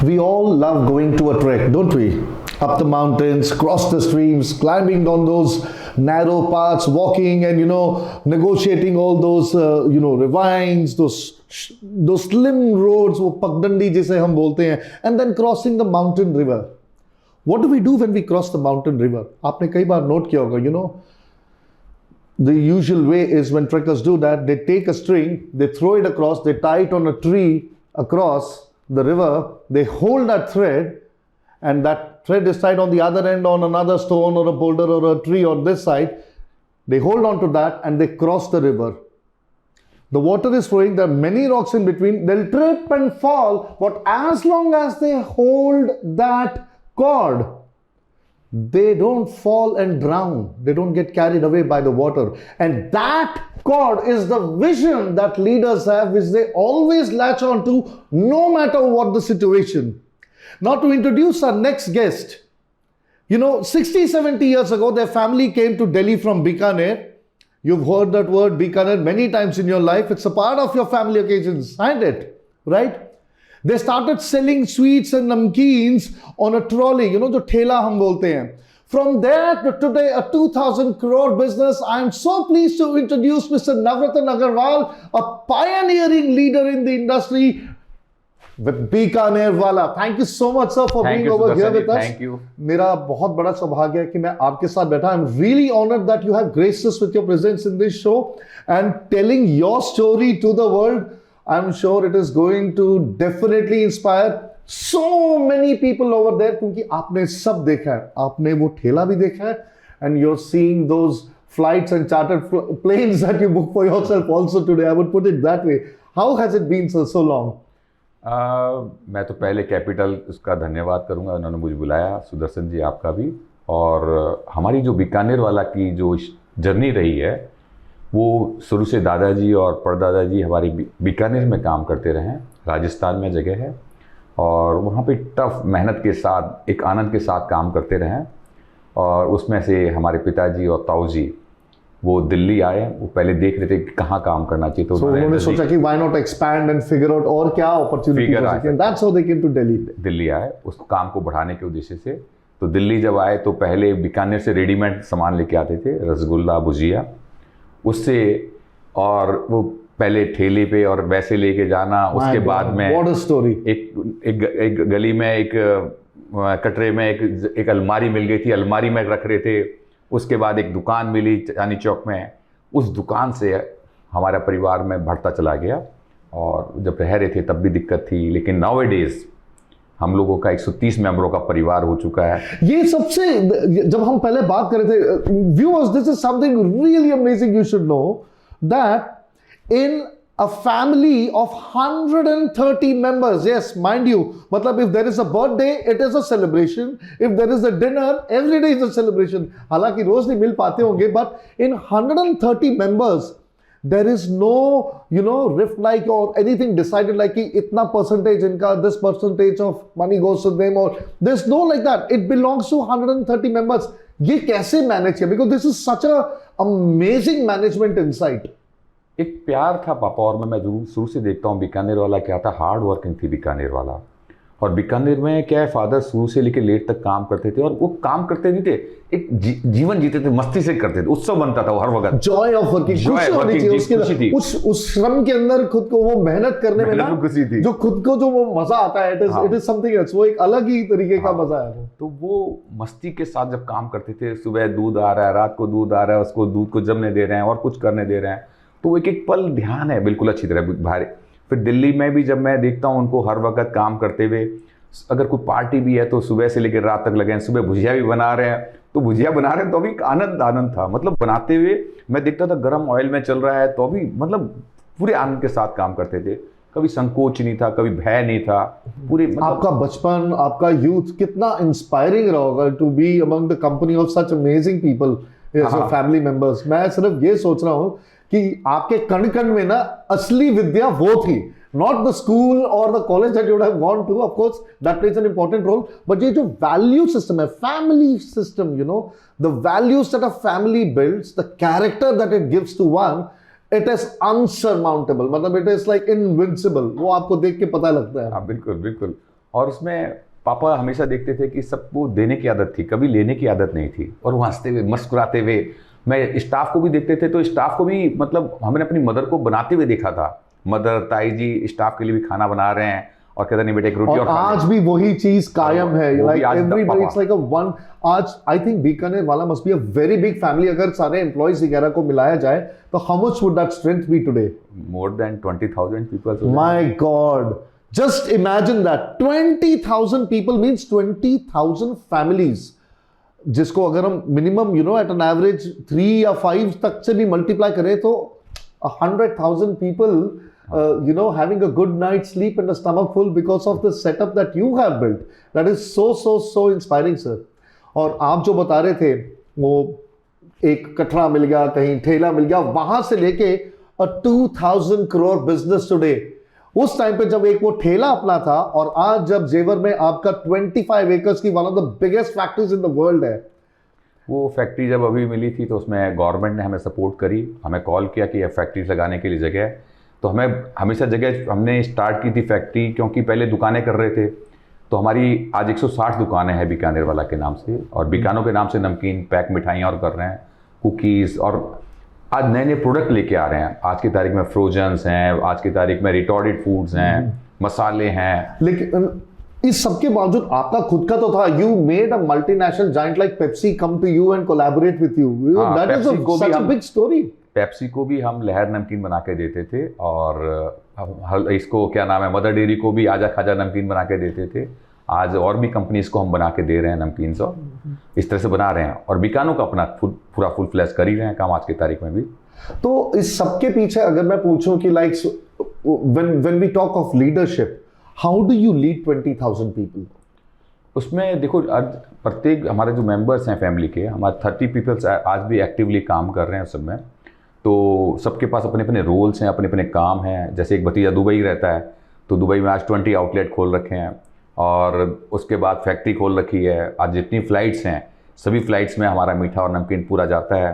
We all love going to a trek, don't we? Up the mountains, cross the streams, climbing on those narrow paths, walking and, negotiating all those, ravines, those slim roads, वो पगडंडी जिसे हम बोलते हैं, and then crossing the mountain river. What do we do when we cross the mountain river? आपने कई बार note किया होगा, the usual way is when trekkers do that, they take a string, they throw it across, they tie it on a tree across the river, they hold that thread, and that thread is tied on the other end on another stone or a boulder or a tree on this side. They hold on to that and they cross the river. The water is flowing, there are many rocks in between, they'll trip and fall, but as long as they hold that cord, they don't fall and drown. They don't get carried away by the water. And that cord is the vision that leaders have, which they always latch on to no matter what the situation. Now to introduce our next guest, 60, 70 years ago, their family came to Delhi from Bikaner. You've heard that word Bikaner many times in your life. It's a part of your family occasions, isn't it? Right? They started selling sweets and namkeens on a trolley, जो ठेला हम बोलते हैं. From there to today, a 2,000 crore business. I am so pleased to introduce Mr. Navratan Aggarwal, a pioneering leader in the industry with Bikaner Wala. Thank you so much, sir, for being over here with us. Thank you. मेरा बहुत बड़ा सौभाग्य है कि मैं आपके साथ बैठा. I'm really honored that you have graced us with your presence in this show and telling your story to the world. I'm sure it is going to definitely inspire so many people over there क्योंकि आपने सब देखा है. आपने वो ठेला भी देखा है and you're seeing those flights and chartered planes that you book for yourself also today. I would put it that way. How has it been so long? मैं तो पहले कैपिटल उसका धन्यवाद करूंगा, उन्होंने मुझे बुलाया, सुदर्शन जी आपका भी. और हमारी जो बीकानेर वाला की जो जर्नी रही है वो शुरू से दादाजी और परदादाजी हमारी बीकानेर में काम करते रहे हैं. राजस्थान में जगह है और वहाँ पे टफ मेहनत के साथ एक आनंद के साथ काम करते रहे. और उसमें से हमारे पिताजी और ताऊ जी वो दिल्ली आए. वो पहले देख रहे थे कि कहाँ काम करना चाहिए, तो उन्होंने सोचा कि why not expand and figure out और क्या opportunity हो सकती है. That's how they came to Delhi. Delhi आए उस काम को बढ़ाने के उद्देश्य से. तो दिल्ली जब आए तो पहले बीकानेर से रेडीमेड सामान लेके आते थे, रसगुल्ला, भुजिया, उससे. और वो पहले ठेले पे और वैसे लेके जाना. उसके बाद में What a story. एक गली में एक कटरे में एक अलमारी मिल गई थी, अलमारी में रख रहे थे. उसके बाद एक दुकान मिली चांदनी चौक में, उस दुकान से हमारा परिवार में बढ़ता चला गया. और जब रह रहे थे तब भी दिक्कत थी, लेकिन नाउ डेज हम लोगों का 130 मेंबरों का परिवार हो चुका है. ये सबसे जब हम पहले बात कर रहे थे, viewers, this is something really amazing. You should know that in a family of 130 members, yes, mind you, matlab if there is a birthday, it is a celebration. If there is a dinner, every day is a celebration. हालांकि रोज नहीं मिल पाते होंगे, but in 130 members, there is no, rift like or anything decided like कि इतना percentage इनका, this percentage of money goes to them, or there's no like that. It belongs to 130 members. ये कैसे manage किया? Because this is such a amazing management insight. एक प्यार था पापा और मैं शुरू से देखता हूँ बीकानेर वाला क्या था. हार्ड वर्किंग थी बीकानेर वाला. और बीकानेर में क्या है, फादर शुरू से लेकर लेट तक काम करते थे. और वो काम करते नहीं थे, एक जीवन जीते थे, मस्ती से करते थे. उत्सव बनता था वो हर वक्त. जॉय ऑफ वर्किंग, थी. उस श्रम के अंदर खुद को वो मेहनत करने में ना खुशी थी. जो खुद को जो वो मजा आता है, इट इज समथिंग एल्स. वो एक अलग ही तरीके का मजा है. तो वो मस्ती के साथ जब काम करते थे, सुबह दूध आ रहा है, रात को दूध आ रहा है, उसको दूध को जमने दे रहे हैं और कुछ करने दे रहे हैं, तो एक एक पल ध्यान है बिल्कुल अच्छी तरह भारी. फिर दिल्ली में भी जब मैं देखता हूँ उनको हर वक्त काम करते हुए, अगर कोई पार्टी भी है तो सुबह से लेकर रात तक लगे हैं. सुबह भुजिया भी बना रहे हैं, तो भुजिया बना रहे हैं तो अभी आनंद था. मतलब बनाते हुए मैं देखता था गर्म ऑयल में चल रहा है, तो अभी मतलब पूरे आनंद के साथ काम करते थे. कभी संकोच नहीं था, कभी भय नहीं था. पूरे आपका बचपन, आपका यूथ कितना इंस्पायरिंग रहा होगा to be among the company of such amazing people, family members. मैं सिर्फ ये सोच रहा हूँ कि आपके कण कण में ना असली विद्या वो थी. Not the school or the college that you would have gone to, of course, that plays an important role. But ये जो value system है, family system, the values that a family builds, the character that it gives to one, it is unsurmountable. मतलब it is like invincible. वो आपको देख के पता लगता है. हाँ बिल्कुल बिल्कुल. और उसमें पापा हमेशा देखते थे कि सबको देने की आदत थी, कभी लेने की आदत नहीं थी। और वो हंसते हुए मुस्कुराते हुए, मैं स्टाफ को भी देखते थे तो स्टाफ को भी मतलब हमने अपनी मदर को बनाते हुए देखा था। मदर ताई जी स्टाफ के लिए भी खाना बना रहे हैं और कहते नहीं बेटे एक रोटी और आज भी वही चीज कायम है। Like everybody it's like a one. आज आई थिंक बीकानेर वाला must be a very big family. अगर सारे एम्प्लॉइज वगैरह को मिलाया जाए तो how much would that strength be today? More than 20,000 people. My God, just imagine that 20,000 people means 20,000 families, जिसको अगर हम मिनिमम एट एन एवरेज 3 या 5 तक से भी मल्टीप्लाई करें तो 100,000 people having a good night's sleep and a stomach full because of the setup that you have built. That is so inspiring, sir. और आप जो बता रहे थे वो एक कटरा मिल गया, कहीं ठेला मिल गया, वहां से लेके 2,000 crore business today. उस टाइम पे जब एक वो ठेला अपना था और आज जब जेवर में आपका 25 acres की one of the biggest factories in the world है। वो फैक्ट्री जब अभी मिली थी तो उसमें गवर्नमेंट ने हमें सपोर्ट करी, हमें कॉल किया कि ये फैक्ट्री लगाने के लिए जगह है। तो हमें हमेशा जगह हमने स्टार्ट की थी फैक्ट्री, क्योंकि पहले दुकानें कर रहे थे। तो हमारी आज 160 दुकानें हैं बीकानेर वाला के नाम से, और बीकानों के नाम से नमकीन पैक मिठाइयाँ और कर रहे हैं, कुकीज़, और आज नए नए प्रोडक्ट लेके आ रहे हैं। आज की तारीख में फ्रोजन्स हैं, आज की तारीख में रिटॉर्डेड फूड्स हैं, मसाले हैं। लेकिन इस सबके बावजूद आपका खुद का तो था। You made a multinational giant like Pepsi come to you and collaborate with you. That is such a big story. Pepsi को भी हम लहर नमकीन बना के देते थे, और इसको क्या नाम है, मदर डेयरी को भी आजा खाजा नमकीन बना के देते थे। आज और भी कंपनीज को हम बना के दे रहे हैं नमकीन, सब इस तरह से बना रहे हैं, और बीकानों का अपना पूरा फुल फ्लैश कर ही रहे हैं काम आज की तारीख में भी। तो इस सबके पीछे अगर मैं पूछूं कि like when we talk of leadership, how do you lead 20,000 people? उसमें देखो, प्रत्येक हमारे जो मेंबर्स हैं फैमिली के, हमारे 30 पीपल्स आज भी एक्टिवली काम कर रहे हैं उस सब में। तो सबके पास अपने अपने रोल्स हैं, अपने अपने काम हैं। जैसे एक भतीजा दुबई रहता है, तो दुबई में आज 20 आउटलेट खोल रखे हैं, और उसके बाद फैक्ट्री खोल रखी है। आज जितनी फ़्लाइट्स हैं सभी फ़्लाइट्स में हमारा मीठा और नमकीन पूरा जाता है।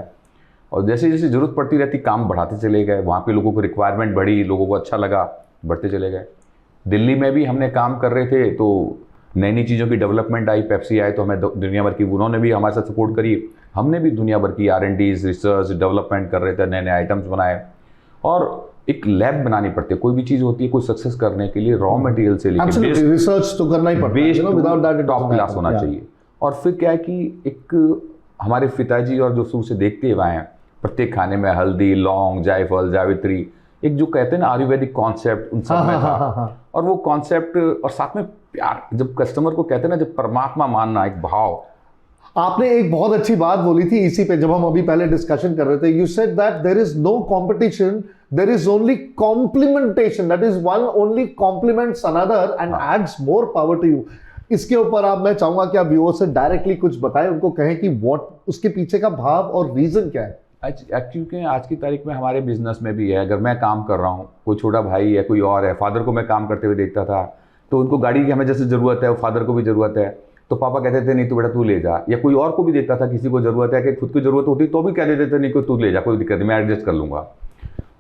और जैसे जैसे ज़रूरत पड़ती रहती काम बढ़ाते चले गए, वहाँ पे लोगों को रिक्वायरमेंट बढ़ी, लोगों को अच्छा लगा, बढ़ते चले गए। दिल्ली में भी हमने काम कर रहे थे तो नई नई चीज़ों की डेवलपमेंट आई, पेप्सी आए तो हमें दुनिया भर की, उन्होंने भी हमारे साथ सपोर्ट करी, हमने भी दुनिया भर की R&Ds रिसर्च डेवलपमेंट कर रहे थे, नए नए आइटम्स बनाए। और एक लैब बनानी पड़ती है, कोई भी चीज़ होती है कोई सक्सेस करने के लिए, रॉ मटेरियल से लेकर रिसर्च तो करना ही पड़ता है, विदाउट दैट टॉप क्लास होना चाहिए। और फिर क्या है कि एक हमारे पिताजी और जो शुरू से देखते हुए आए हैं, प्रत्येक खाने में हल्दी, लौंग, जायफल, जावित्री, एक जो कहते हैं ना आयुर्वेदिक कॉन्सेप्ट उन सब में था। और वो कॉन्सेप्ट और साथ में प्यार, जब कस्टमर को कहते हैं ना, जब परमात्मा मानना, एक भाव। आपने एक बहुत अच्छी बात बोली थी इसी पे, जब हम अभी पहले डिस्कशन कर रहे थे। You said that there is no competition, there is only complementation, that is one only complements another and adds more power to you. इसके ऊपर आप, मैं चाहूंगा कि आप व्यूअर्स से डायरेक्टली कुछ बताएं, उनको कहें कि व्हाट उसके पीछे का भाव और रीजन क्या है। क्योंकि आज की तारीख में हमारे बिजनेस में भी है, अगर मैं काम कर रहा हूँ, कोई छोटा भाई है, कोई और है, फादर को मैं काम करते हुए देखता था, तो उनको गाड़ी की हमें जैसे ज़रूरत है, वो फादर को भी ज़रूरत है, तो पापा कहते थे नहीं तो बेटा तू ले जा। या कोई और को भी देता था, किसी को ज़रूरत है कि खुद की ज़रूरत होती तो भी कह देते थे नहीं कोई तू ले जा, कोई दिक्कत नहीं, मैं एडजस्ट कर लूँगा।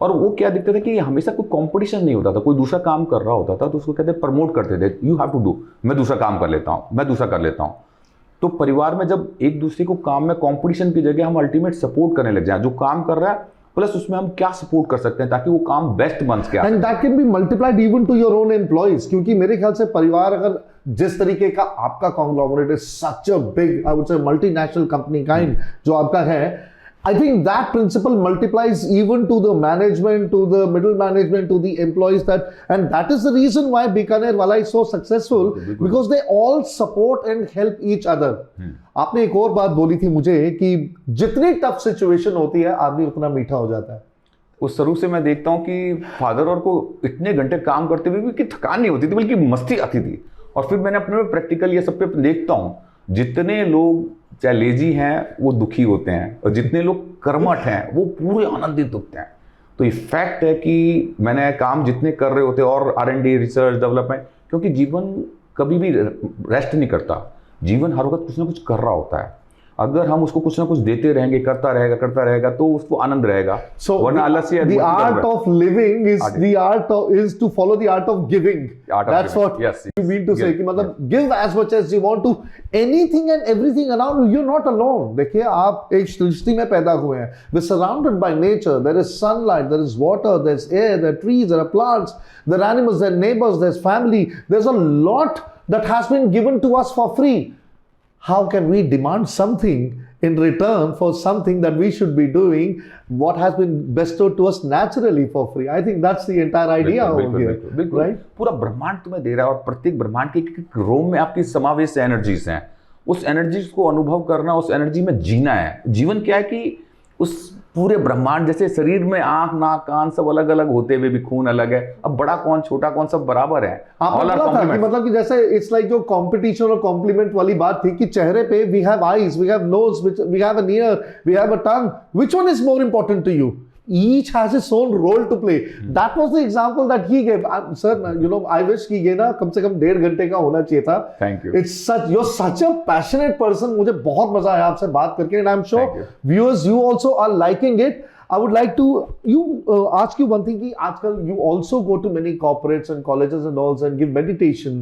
और वो क्या दिखता था कि हमेशा कोई कंपटीशन नहीं होता था, कोई दूसरा काम कर रहा होता था तो उसको कहते प्रमोट करते थे, यू हैव टू डू, मैं दूसरा काम कर लेता हूँ, मैं दूसरा कर लेता हूँ। तो परिवार में जब एक दूसरे को काम में कंपटीशन की जगह हम अल्टीमेट सपोर्ट करने लग जाएं, जो काम कर रहा है प्लस उसमें हम क्या सपोर्ट कर सकते हैं ताकि वो काम बेस्ट बन सके, and that can be multiplied even to your own employees. क्योंकि मेरे ख्याल से परिवार, अगर जिस तरीके का आपका conglomerate is such a big, I would say multinational company kind जो आपका है, I think that principle multiplies even to the management, to the middle management, to the employees, and that is the reason why Bikaner Wala is so successful, because they all support and help each other. आपने एक और बात बोली थी मुझे कि जितनी tough situation होती है आदमी उतना मीठा हो जाता है। उस शुरू से मैं देखता हूँ कि फादर और को इतने घंटे काम करते हुए भी कि थकान नहीं होती थी, बल्कि मस्ती आती थी। और फिर मैंने अपने प्रैक्टिकल ये सब पे देखता हूँ, जितने लोग चाहे लेजी हैं वो दुखी होते हैं, और जितने लोग कर्मठ हैं वो पूरे आनंदित होते हैं। तो ये फैक्ट है कि मैंने काम जितने कर रहे होते और R&D रिसर्च डेवलपमेंट, क्योंकि जीवन कभी भी रेस्ट नहीं करता, जीवन हर वक्त कुछ ना कुछ कर रहा होता है। अगर हम उसको कुछ ना कुछ देते रहेंगे, करता रहेगा तो उसको आनंद रहेगा। So वरना आलस्य the art of living is Art. the art of, is to follow the art of giving. Art of That's giving. what Yes, you mean to say yes, कि मतलब give as much as you want to anything and everything around you. You're not alone. देखिए आप एक सृष्टि में पैदा हुए हैं. We're surrounded by nature. There is sunlight, there is water, there's air, there are trees, there are plants, there are animals, there are neighbors, there's family. There's a lot that has been given to us for free. How can we demand something in return for something that we should be doing what has been bestowed to us naturally for free? I think that's the entire idea over here. बिल्कुल, right? पूरा ब्रह्मांड तुम्हें दे रहा है और प्रत्येक ब्रह्मांड के एक रोम में आपकी समावेश एनर्जीज हैं। उस एनर्जीज को अनुभव करना, उस एनर्जी में जीना है। जीवन क्या है कि उस पूरे ब्रह्मांड, जैसे शरीर में आंख, नाक, कान सब अलग अलग होते हुए भी खून अलग है। अब बड़ा कौन, छोटा कौन, सब बराबर है। आपने बोला था कि मतलब कि जैसे इट्स लाइक जो कंपटीशन और कॉम्प्लीमेंट वाली बात थी कि चेहरे पे we have eyes, we have nose, we have an ear, we have a tongue, which one is more important to you? Each has its own role to play. That was the example that he gave. Sir, you know, I wish कि ये ना कम से कम 1.5 घंटे का होना चाहिए था. Thank you. It's such, you're such a passionate person. मुझे बहुत मजा आया आपसे बात करके, and I'm sure viewers, you also are liking it. I would like to ask you one thing कि आजकल you also go to many corporates and colleges and all and give meditation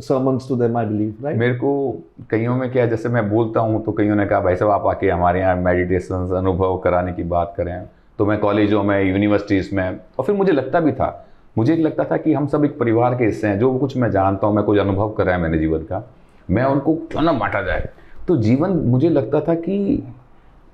sermons to them, I believe, right? मेरे को कईयों में क्या है, जैसे मैं बोलता हूँ तो कईयों ने कहा भाई साहब आप आके हमारे यहाँ मेडिटेशन अनुभव कराने की बात करें। तो मैं कॉलेजों में, यूनिवर्सिटीज़ में, और फिर मुझे लगता भी था, मुझे लगता था कि हम सब एक परिवार के हिस्से हैं। जो कुछ मैं जानता हूँ, मैं कुछ अनुभव कर रहा है मैंने जीवन का, मैं उनको क्यों ना बांटा जाए। तो जीवन, मुझे लगता था कि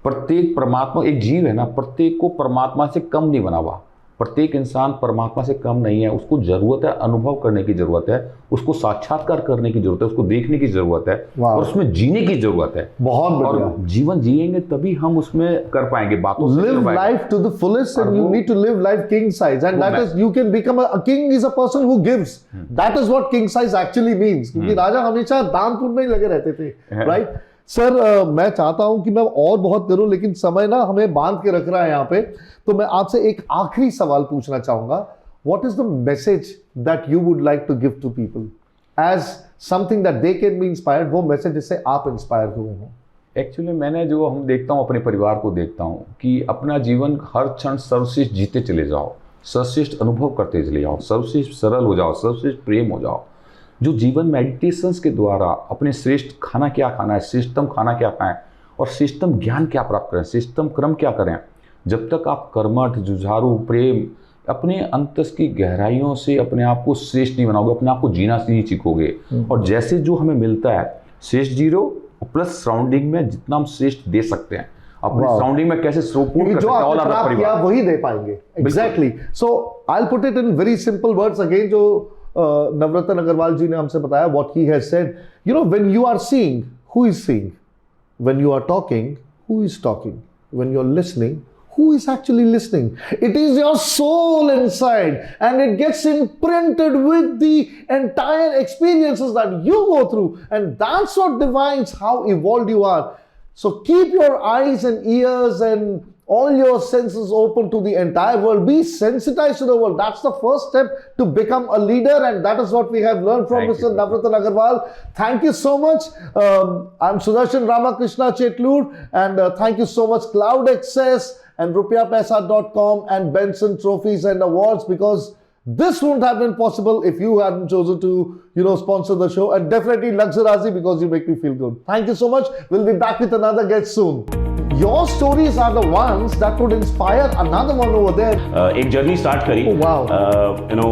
प्रत्येक परमात्मा एक जीव है ना, प्रत्येक को परमात्मा से कम नहीं बना हुआ। प्रत्येक इंसान परमात्मा से कम नहीं है। उसको ज़रूरत है, अनुभव करने की ज़रूरत है, उसको साक्षात्कार करने की ज़रूरत है, उसको देखने की ज़रूरत है और उसमें जीने की ज़रूरत है। बहुत और जीवन जिएंगे तभी हम उसमें कर पाएंगे बातों से। Live life to the fullest and you need to live life king size, and that is you can become a king is a person who gives. That is what king size actually means. क्योंकि राजा हमेशा दान पुण्य में ही लगे रहते थे, right? Sir मैं चाहता हूं कि मैं और बहुत करूं, लेकिन समय ना हमें बांध के रख रहा है यहाँ पे। तो मैं आपसे एक आखिरी सवाल पूछना चाहूंगा। What is the message that you would like to give to people as something that they can be inspired? वो मैसेज जिससे आप इंस्पायर हुए हो। एक्चुअली मैंने जो हम देखता हूँ, अपने परिवार को देखता हूँ कि अपना जीवन हर क्षण सर्वश्रेष्ठ जीते चले जाओ, सर्वश्रेष्ठ अनुभव करते चले जाओ, सर्वश्रेष्ठ सरल हो जाओ, सर्वश्रेष्ठ प्रेम हो जाओ। जो जीवन मेडिटेशंस के द्वारा अपने श्रेष्ठ खाना क्या खाना है, श्रेष्ठतम खाना क्या खाएं और श्रेष्ठतम ज्ञान क्या प्राप्त करें, श्रेष्ठतम कर्म क्या करें। जब तक आप कर्मठ, जुझारू, प्रेम, अपने अंतस की गहराइयों से अपने आप को श्रेष्ठ नहीं बनाओगे, अपने आप को जीना नहीं सीखोगे। और जैसे जो हमें मिलता है श्रेष्ठ जीरो प्लस सराउंडिंग में जितना हम श्रेष्ठ दे सकते हैं, अपने सराउंडिंग में कैसे सपोर्ट कर सकते हैं, वही दे पाएंगे। Exactly. So I will put it in very simple words again, जो Navratan अग्रवाल जी ने हमसे बताया what he has said. You know, when you are seeing, who is seeing? When you are talking, who is talking? When you're listening, who is actually listening? It is your soul inside, and it gets imprinted with the entire experiences that you go through, and that's what defines how evolved you are. So keep your eyes and ears and all your senses open to the entire world. Be sensitized to the world. That's the first step to become a leader, and that is what we have learned from Mr. Navratan Aggarwal. Thank you so much. I'm Sudarshan Ramakrishna Chetlur, and thank you so much Cloud Access and rupiapaisa.com and Benson Trophies and Awards, because this wouldn't have been possible if you hadn't chosen to, you know, sponsor the show. And definitely Luxurazi, because you make me feel good. Thank you so much. We'll be back with another guest soon. Your stories are the ones that would inspire another one over there. एक journey start करी, you know,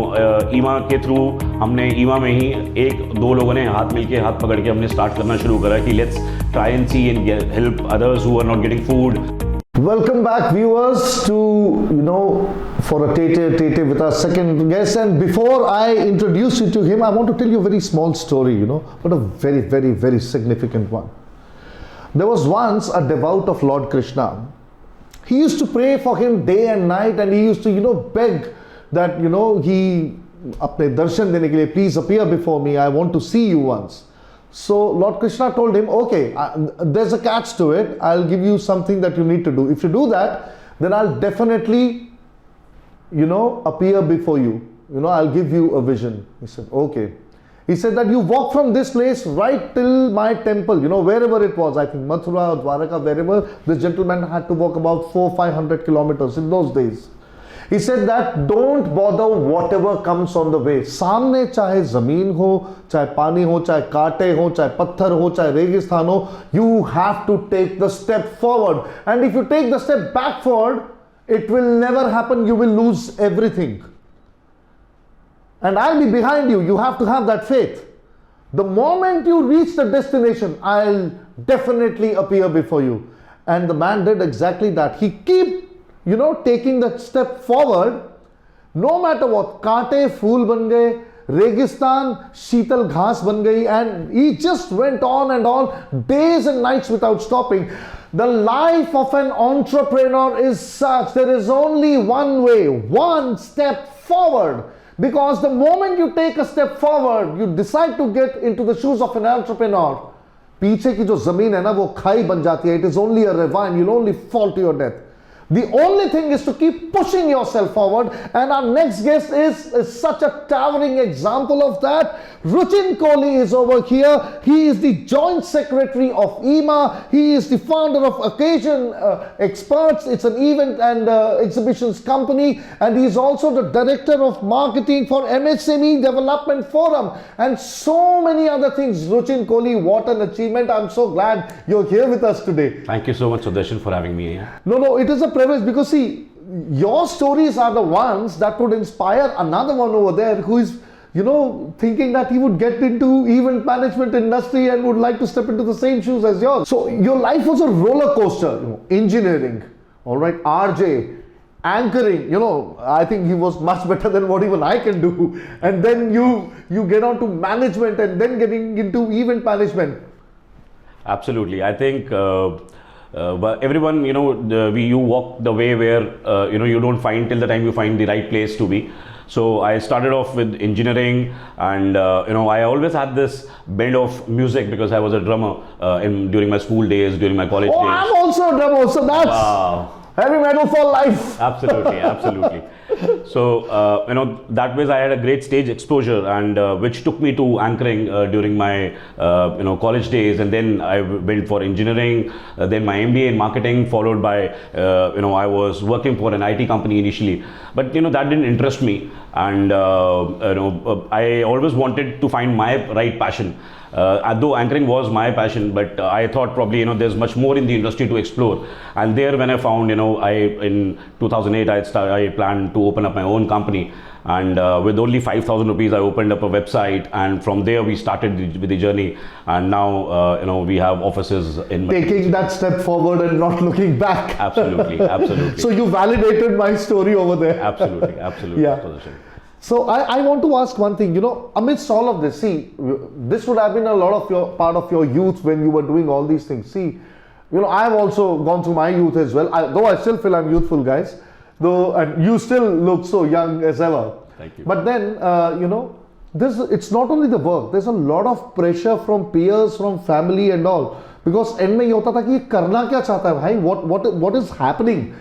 ईमा के through. हमने ईमा में ही एक दो लोगों ने हाथ मिलके, हाथ पकड़ के हमने स्टार्ट करना शुरू करा कि let's try and see and help others who are not getting food. Welcome back, viewers, to, you know, for a Tete with our second guest. And before I introduce you to him, I want to tell you a very small story, you know, but a very, very, very significant one. There was once a devout of Lord Krishna. He used to pray for him day and night, and he used to, you know, beg that, you know, he apne darshan dene ke liye, please appear before me, I want to see you once. So Lord Krishna told him, okay, there's a catch to it. I'll give you something that you need to do. If you do that, then I'll definitely, you know, appear before you. You know, I'll give you a vision. He said, okay. He said that you walk from this place right till my temple, you know, wherever it was, I think Mathura, Dwaraka, wherever, this gentleman had to walk about 400-500 kilometers in those days. He said that don't bother whatever comes on the way. सामने चाहे ज़मीन हो, चाहे पानी हो, चाहे कांटे हो, चाहे पत्थर हो, चाहे रेगिस्तान हो, you have to take the step forward. And if you take the step backward, it will never happen. You will lose everything. And I'll be behind you. You have to have that faith. The moment you reach the destination, I'll definitely appear before you. And the man did exactly that. He kept, you know, taking that step forward, no matter what. Kaante phool ban gaye, Registan sheetal ghas ban gayi, and he just went on and on, days and nights without stopping. The life of an entrepreneur is such, there is only one way, one step forward. Because the moment you take a step forward, you decide to get into the shoes of an entrepreneur, पीछे की जो जमीन है ना वो खाई बन जाती है. It is only a ravine. You'll only fall to your death. The only thing is to keep pushing yourself forward. And our next guest is such a towering example of that. Ruchin Kohli is over here. He is the Joint Secretary of EMA. He is the founder of Occasion Experts. It's an event and exhibitions company. And he is also the Director of Marketing for MSME Development Forum. And so many other things. Ruchin Kohli, what an achievement. I'm so glad you're here with us today. Thank you so much, Sudarshan, for having me here. No, it is a privilege because see, your stories are the ones that would inspire another one over there who is, you know, thinking that he would get into event management industry and would like to step into the same shoes as yours. So your life was a roller coaster, you know, engineering, all right, RJ, anchoring, you know, I think he was much better than what even I can do. And then you get on to management and then getting into event management. Absolutely. I think but everyone, you know, you walk the way where, you know, you don't find till the time you find the right place to be. So I started off with engineering, and you know, I always had this bent of music because I was a drummer during my school days, during my college days. I'm also a drummer, so that's heavy metal for life. Absolutely. So you know, that way I had a great stage exposure, and which took me to anchoring during my you know, college days, and then I went for engineering, then my MBA in marketing, followed by you know, I was working for an IT company initially, but you know, that didn't interest me, and you know, I always wanted to find my right passion. Though anchoring was my passion, but I thought probably, you know, there's much more in the industry to explore. And there, when I found, you know, in 2008 I planned to open up my own company, and with only 5,000 rupees I opened up a website, and from there we started with the journey, and now you know, we have offices in taking that step forward and not looking back. Absolutely. So you validated my story over there. Absolutely. Yeah. So I want to ask one thing, you know, amidst all of this, see, this would have been a lot of your part of your youth when you were doing all these things. See, you know, I've also gone through my youth as well, though I still feel I'm youthful, guys, though, and you still look so young as ever. Thank you. But then, you know, it's not only the work, there's a lot of pressure from peers, from family and all, because end mein ye hota tha ki ye karna kya chahta hai bhai, what is happening,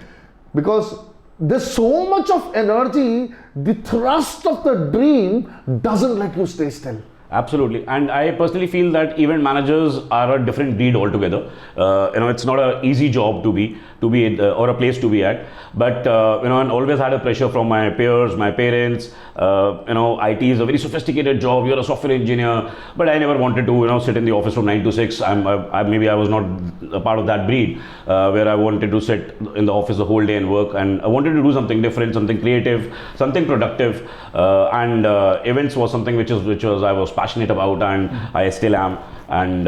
because there's so much of energy, the thrust of the dream doesn't let you stay still. Absolutely, and I personally feel that event managers are a different breed altogether. You know, it's not an easy job to be or a place to be at. But you know, and always had a pressure from my peers, my parents. You know, IT is a very sophisticated job. You're a software engineer, but I never wanted to, you know, sit in the office from 9 to 6. Maybe I was not a part of that breed where I wanted to sit in the office the whole day and work. And I wanted to do something different, something creative, something productive. And events was something which was I was passionate about, and I still am. And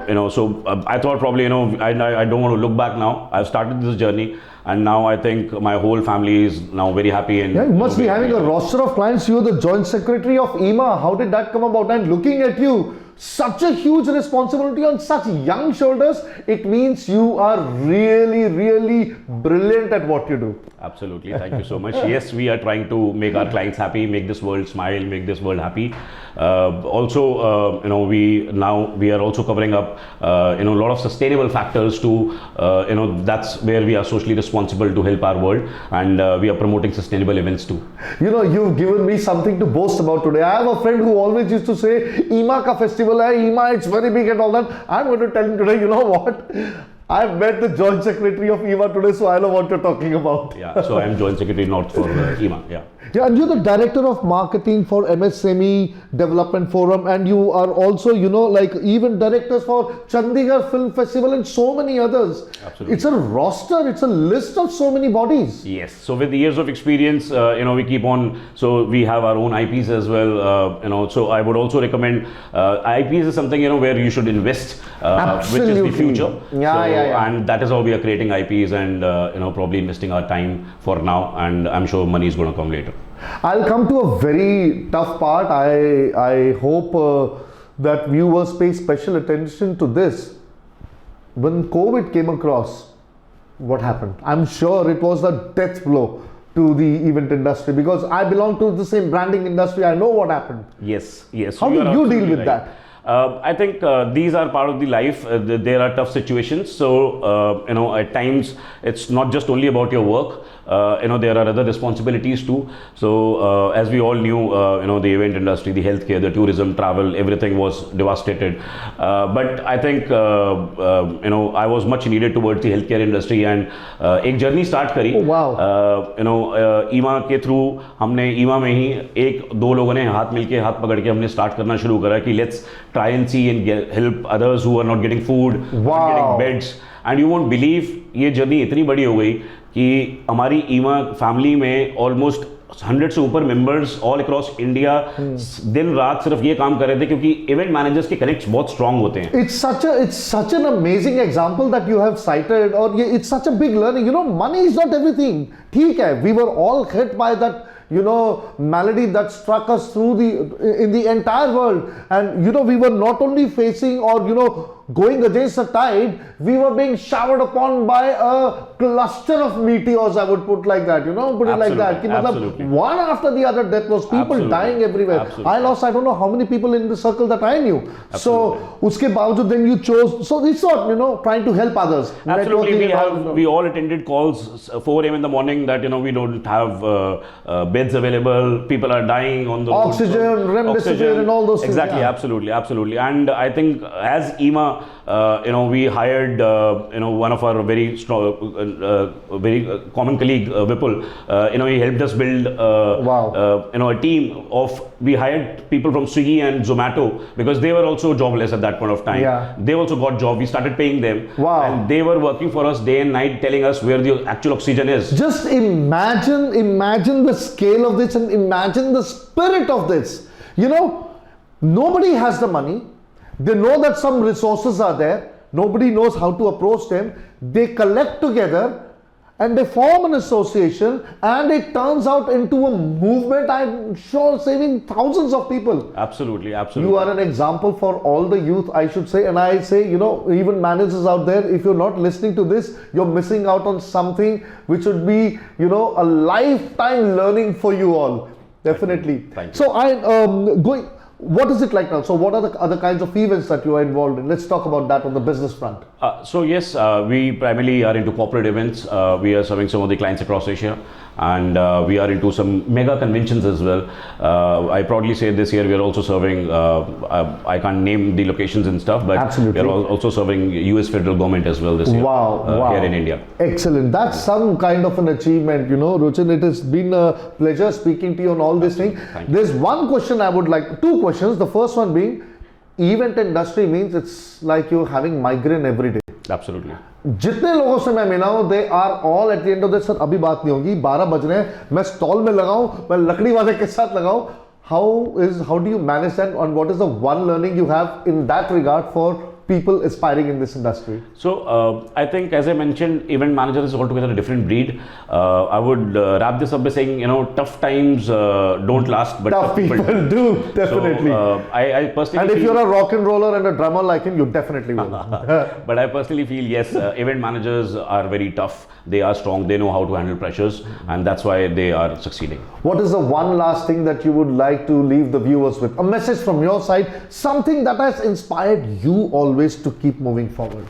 you know, so I thought probably, you know, I don't want to look back now. I've started this journey, and now I think my whole family is now very happy. And yeah, you must be having a roster of clients. You're the Joint Secretary of EMA. How did that come about? And looking at you, such a huge responsibility on such young shoulders. It means you are really, really brilliant at what you do. Absolutely. Thank you so much. Yes, we are trying to make our clients happy, make this world smile, make this world happy. Also, we are also covering up, a lot of sustainable factors to, that's where we are socially responsible to help our world, and we are promoting sustainable events too. You know, you've given me something to boast about today. I have a friend who always used to say, "Ema ka festival hai, Ema, it's very big and all that." I'm going to tell him today, you know what? I've met the joint secretary of EMA today, so I know what you're talking about. Yeah, so I'm joint secretary North for EMA. Yeah. Yeah, and you're the director of marketing for MSME Development Forum, and you are also, like even directors for Chandigarh Film Festival and so many others. Absolutely. It's a roster, it's a list of so many bodies. Yes. So with the years of experience, we keep on. So we have our own IPs as well. So I would also recommend IPs is something where you should invest, which is the future. Yeah. And that is how we are creating IPs and probably investing our time for now. And I'm sure money is going to come later. I'll come to a very tough part. I hope that viewers pay special attention to this. When COVID came across, what happened? I'm sure it was a death blow to the event industry, because I belong to the same branding industry. I know what happened. Yes. How did you deal with that? I think these are part of the life. There are tough situations. So, at times it's not just only about your work. There are other responsibilities too. So, as we all knew, the event industry, the healthcare, the tourism, travel, everything was devastated. But I think, I was much needed towards the healthcare industry, and एक journey start करी. Oh, wow. ईमा के through हमने ईमा में ही एक दो लोगों ने हाथ मिलके हाथ पकड़ के हमने स्टार्ट करना शुरू करा कि let's try and see and help others who are not getting food, not getting beds. And you won't believe, ये जर्नी इतनी बड़ी हो गई कि हमारी ईमा फैमिली में ऑलमोस्ट 100 से ऊपर मेंबर्स ऑल अक्रॉस इंडिया दिन रात सिर्फ ये काम कर रहे थे, क्योंकि इवेंट मैनेजर्स के कनेक्ट्स बहुत स्ट्रांग होते हैं. It's such an amazing example that you have cited, or it's such a big learning. Money is not everything. ठीक है, we were all hit by that malady that struck us in the entire world, and we were not only facing or going against the tide, we were being showered upon by a cluster of meteors, I would put like that, put it like that. Absolutely. One after the other death was people dying everywhere. Absolutely. I don't know how many people in the circle that I knew. Absolutely. So, uske baavjood then you chose, so it's not, trying to help others. Absolutely, we all attended calls 4 a.m. in the morning that, we don't have beds available, people are dying on the oxygen, remdesivir and all those things. Exactly, yeah. absolutely. And I think as EMA, we hired, one of our very strong, very common colleague, Vipul. He helped us build, a team of. We hired people from Swiggy and Zomato because they were also jobless at that point of time. Yeah. They also got job. We started paying them. Wow. And they were working for us day and night, telling us where the actual oxygen is. Just imagine the scale of this, and imagine the spirit of this. Nobody has the money. They know that some resources are there. Nobody knows how to approach them. They collect together and they form an association, and it turns out into a movement, I'm sure, saving thousands of people. Absolutely. You are an example for all the youth, I should say. And I say, even managers out there, if you're not listening to this, you're missing out on something which would be, a lifetime learning for you all. Definitely. Thank you. So what is it like now? So what are the other kinds of events that you are involved in? Let's talk about that on the business front. So yes, we primarily are into corporate events. We are serving some of the clients across Asia, and we are into some mega conventions as well. I proudly say this year we are also serving, I can't name the locations and stuff, but absolutely, we are also serving US federal government as well this year. Wow. Here in India. Excellent. That's some kind of an achievement, Ruchin. It has been a pleasure speaking to you on all these things. There's one question I would like, two questions. The first one being, event industry means it's like you're having migraine every day. Absolutely. जितने लोगों से मैं मिला हूं, they are all at the end of the, sir अभी बात नहीं होगी, 12 बज रहे हैं, मैं स्टॉल में लगाऊं, मैं लकड़ी वाले के साथ लगाऊं. How do you manage that, and what is the one learning you have in that regard for people aspiring in this industry? So I think, as I mentioned, event manager is altogether a different breed. I would wrap this up by saying, tough times don't last, but Tough people do, definitely. So, I personally and if feel, you're a rock and roller and a drummer like him, you definitely will. but I personally feel, yes, event managers are very tough. They are strong. They know how to handle pressures, and that's why they are succeeding. What is the one last thing that you would like to leave the viewers with? A message from your side, something that has inspired you always to keep moving forward.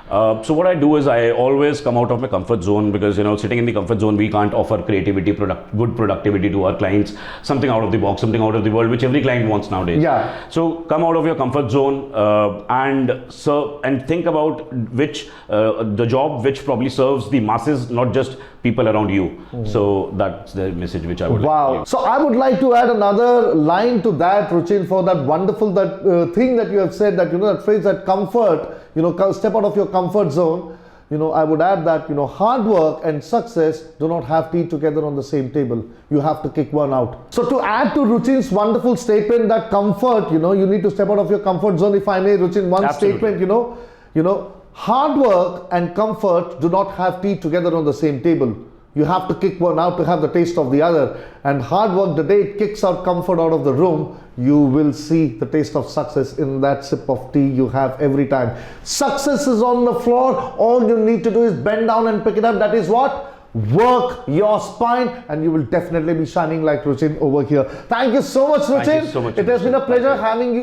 So what I do is I always come out of my comfort zone, because sitting in the comfort zone, we can't offer creativity, good productivity to our clients, something out of the box, something out of the world, which every client wants nowadays. Yeah. So come out of your comfort zone and think about the job which probably serves the masses, not just people around you. So that's the message which I would like to give. So I would like to add another line to that, Ruchin, for that wonderful thing that you have said, that that phrase, that comfort, step out of your comfort zone. I would add that hard work and success do not have tea together on the same table. You have to kick one out. So to add to Ruchin's wonderful statement, that comfort, you need to step out of your comfort zone. If I may, Ruchin, one Absolutely. statement, hard work and comfort do not have tea together on the same table. You have to kick one out to have the taste of the other. And hard work, the day it kicks out comfort out of the room, you will see the taste of success in that sip of tea you have every time. Success is on the floor. All you need to do is bend down and pick it up. That is what? Work your spine, and you will definitely be shining like Ruchin over here. Thank you so much, Ruchin. Thank you so much. It has been a pleasure having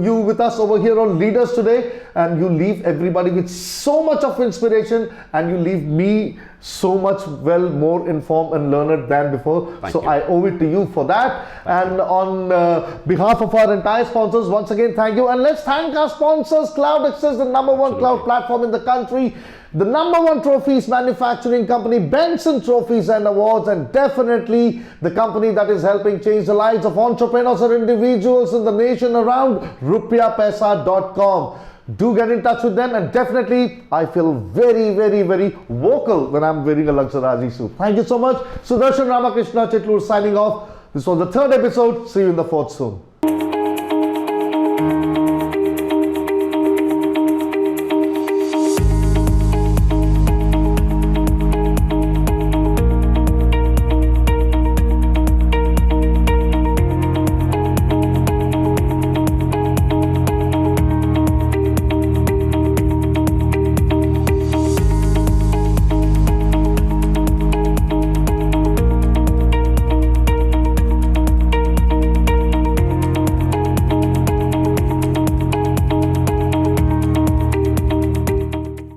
you with us over here on Leaders today, and you leave everybody with so much of inspiration, and you leave me so much more informed and learned than before. Thank so you. I owe it to you for that. And on behalf of our entire sponsors, once again, thank you. And let's thank our sponsors, Cloud Access, the #1 cloud platform in the country, the #1 trophies manufacturing company, Benson Trophies and Awards, and definitely the company that is helping change the lives of entrepreneurs or individuals in the nation around, rupiapesa.com. Do get in touch with them, and definitely I feel very, very, very vocal when I'm wearing a Luxaraji suit. Thank you so much. Sudarshan Ramakrishna Chitlur signing off. This was the 3rd episode. See you in the 4th soon.